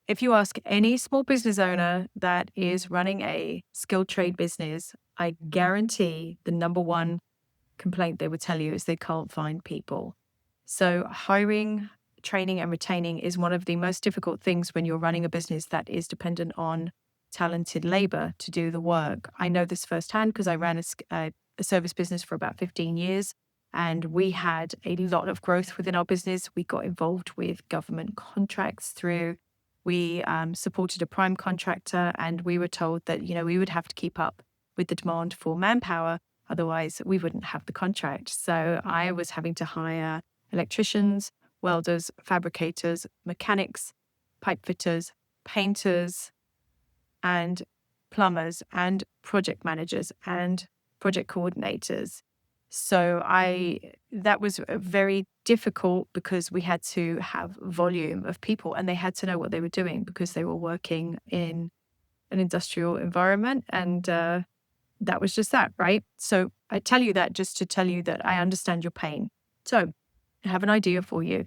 If you ask any small business owner that is running a skilled trade business, I guarantee the number one complaint they would tell you is they can't find people. So hiring, training, and retaining is one of the most difficult things when you're running a business that is dependent on talented labor to do the work. I know this firsthand because I ran a service business for about 15 years, and we had a lot of growth within our business. We got involved with government contracts through. We supported a prime contractor, and we were told that we would have to keep up with the demand for manpower. Otherwise, we wouldn't have the contract. So I was having to hire electricians, welders, fabricators, mechanics, pipe fitters, painters, and plumbers, and project managers and project coordinators. So that was very difficult because we had to have volume of people and they had to know what they were doing because they were working in an industrial environment. And that was just that, right? So I tell you that just to tell you that I understand your pain. So I have an idea for you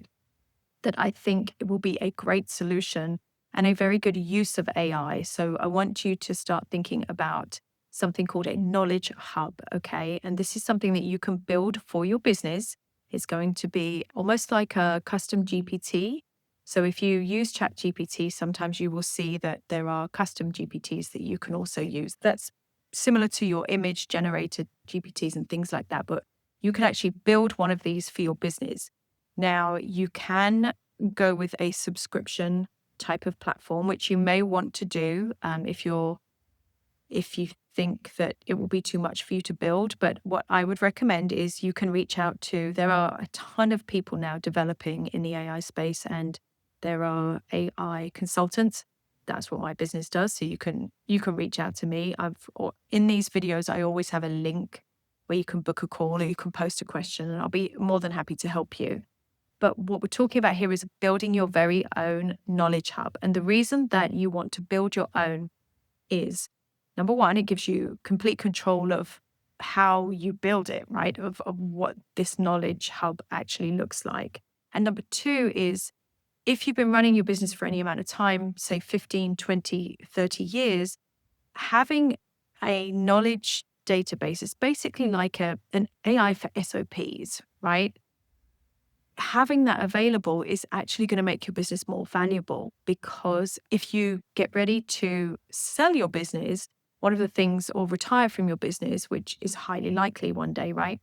that I think it will be a great solution and a very good use of AI. So I want you to start thinking about something called a knowledge hub, okay? And this is something that you can build for your business. It's going to be almost like a custom GPT. So if you use ChatGPT, sometimes you will see that there are custom GPTs that you can also use. That's similar to your image generated GPTs and things like that, but you can actually build one of these for your business. Now, you can go with a subscription type of platform, which you may want to do if you think that it will be too much for you to build. But what I would recommend is you can reach out to, there are a ton of people now developing in the AI space, and there are AI consultants. That's what my business does. So you can reach out to me. In these videos, I always have a link where you can book a call or you can post a question, and I'll be more than happy to help you. But what we're talking about here is building your very own knowledge hub. And the reason that you want to build your own is, number one, it gives you complete control of how you build it, right? Of what this knowledge hub actually looks like. And number two is, if you've been running your business for any amount of time, say 15, 20, 30 years, having a knowledge database is basically like an AI for SOPs, right? Having that available is actually going to make your business more valuable, because if you get ready to sell your business, one of the things, or retire from your business, which is highly likely one day, right?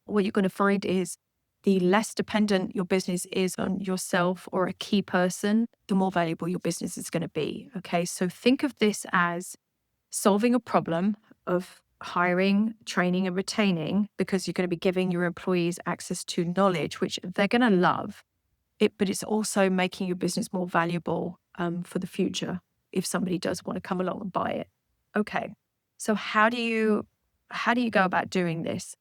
What you're going to find is the less dependent your business is on yourself or a key person, the more valuable your business is going to be. Okay. So think of this as solving a problem of hiring, training, and retaining, because you're going to be giving your employees access to knowledge, which they're going to love it, but it's also making your business more valuable for the future if somebody does want to come along and buy it. Okay. So how do you go about doing this?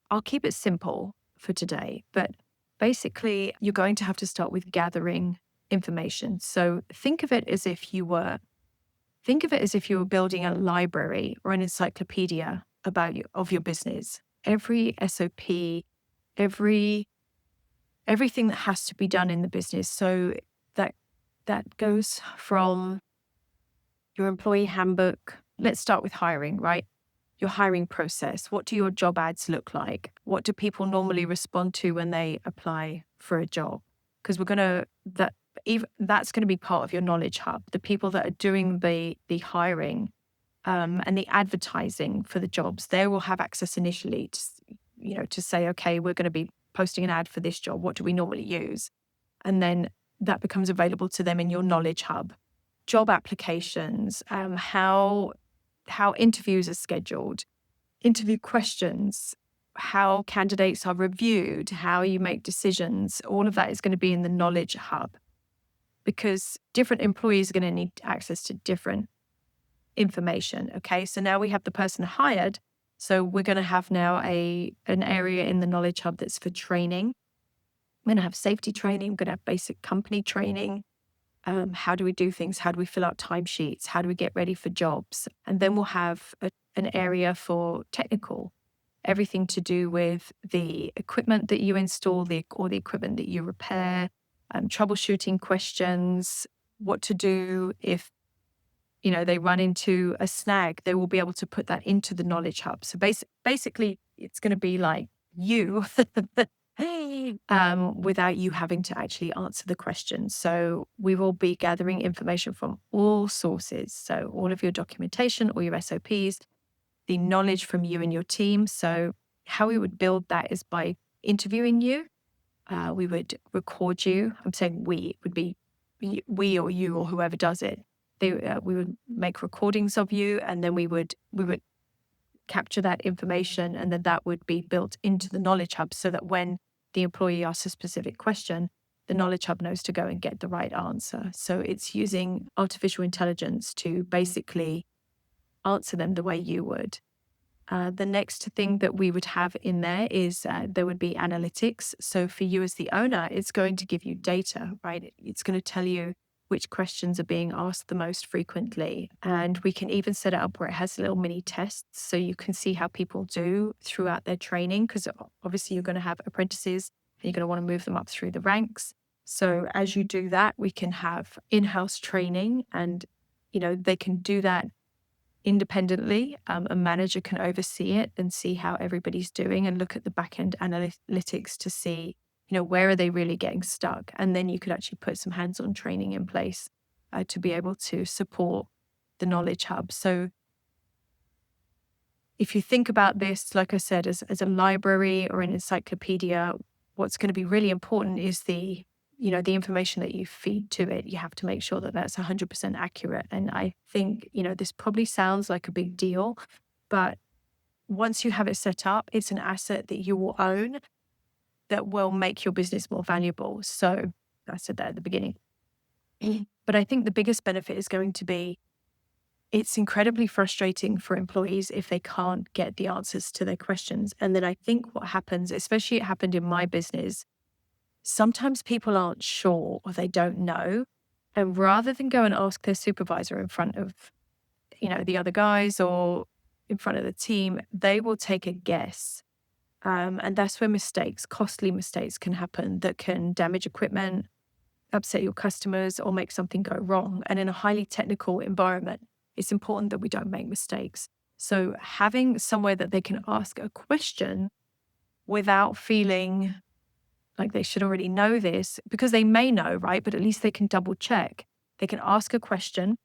I'll keep it simple for today, but basically you're going to have to start with gathering information. So think of it as if you were building a library or an encyclopedia of your business. Every SOP, everything that has to be done in the business. So that goes from your employee handbook. Let's start with hiring, right? Your hiring process. What do your job ads look like? What do people normally respond to when they apply for a job? Because that's going to be part of your knowledge hub. The people that are doing the hiring and the advertising for the jobs, they will have access initially to say, okay, we're going to be posting an ad for this job. What do we normally use? And then that becomes available to them in your knowledge hub. Job applications, how interviews are scheduled, interview questions, how candidates are reviewed, how you make decisions. All of that is going to be in the knowledge hub, because different employees are going to need access to different information. Okay, so now we have the person hired. So we're going to have now an area in the knowledge hub that's for training. We're going to have safety training. We're going to have basic company training. How do we do things? How do we fill out timesheets? How do we get ready for jobs? And then we'll have an area for technical, everything to do with the equipment that you install, or the equipment that you repair, troubleshooting questions, what to do if, they run into a snag. They will be able to put that into the knowledge hub. So basically, it's going to be like you without you having to actually answer the question. So we will be gathering information from all sources. So all of your documentation, all your SOPs, the knowledge from you and your team. So how we would build that is by interviewing you. We would record you. I'm saying we, it would be we or you or whoever does it. We would make recordings of you, and then we would capture that information, and then that would be built into the knowledge hub so that when the employee asks a specific question, the knowledge hub knows to go and get the right answer. So it's using artificial intelligence to basically answer them the way you would. The next thing that we would have in there is there would be analytics. So for you as the owner, it's going to give you data, right? It's going to tell you which questions are being asked the most frequently. And we can even set it up where it has little mini tests so you can see how people do throughout their training, because obviously you're going to have apprentices and you're going to want to move them up through the ranks. So as you do that, we can have in-house training, and they can do that independently. A manager can oversee it and see how everybody's doing and look at the back-end analytics to see, where are they really getting stuck? And then you could actually put some hands-on training in place to be able to support the knowledge hub. So if you think about this, like I said, as a library or an encyclopedia, what's going to be really important is the information that you feed to it. You have to make sure that that's 100% accurate. And I think, this probably sounds like a big deal, but once you have it set up, it's an asset that you will own that will make your business more valuable. So I said that at the beginning. But I think the biggest benefit is going to be, it's incredibly frustrating for employees if they can't get the answers to their questions. And then I think what happens, especially it happened in my business, sometimes people aren't sure or they don't know. And rather than go and ask their supervisor in front of, the other guys or in front of the team, they will take a guess. And that's where costly mistakes can happen that can damage equipment, upset your customers, or make something go wrong. And in a highly technical environment, it's important that we don't make mistakes. So having somewhere that they can ask a question without feeling like they should already know this, because they may know, right? But at least they can double check. They can ask a question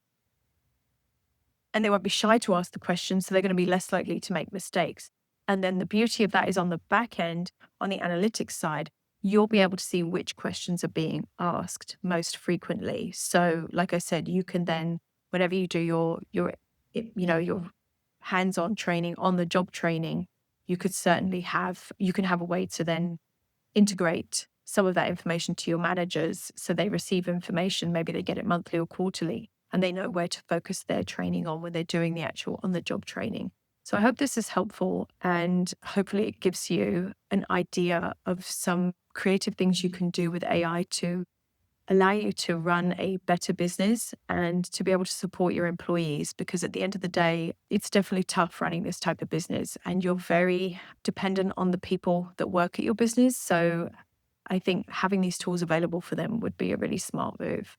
and they won't be shy to ask the question. So they're going to be less likely to make mistakes. And then the beauty of that is on the back end, on the analytics side, you'll be able to see which questions are being asked most frequently. So like I said, you can then, whenever you do your hands-on training, on the job training, you can have a way to then integrate some of that information to your managers so they receive information. Maybe they get it monthly or quarterly, and they know where to focus their training on when they're doing the actual on-the-job training. So I hope this is helpful, and hopefully it gives you an idea of some creative things you can do with AI to allow you to run a better business and to be able to support your employees. Because at the end of the day, it's definitely tough running this type of business, and you're very dependent on the people that work at your business. So I think having these tools available for them would be a really smart move.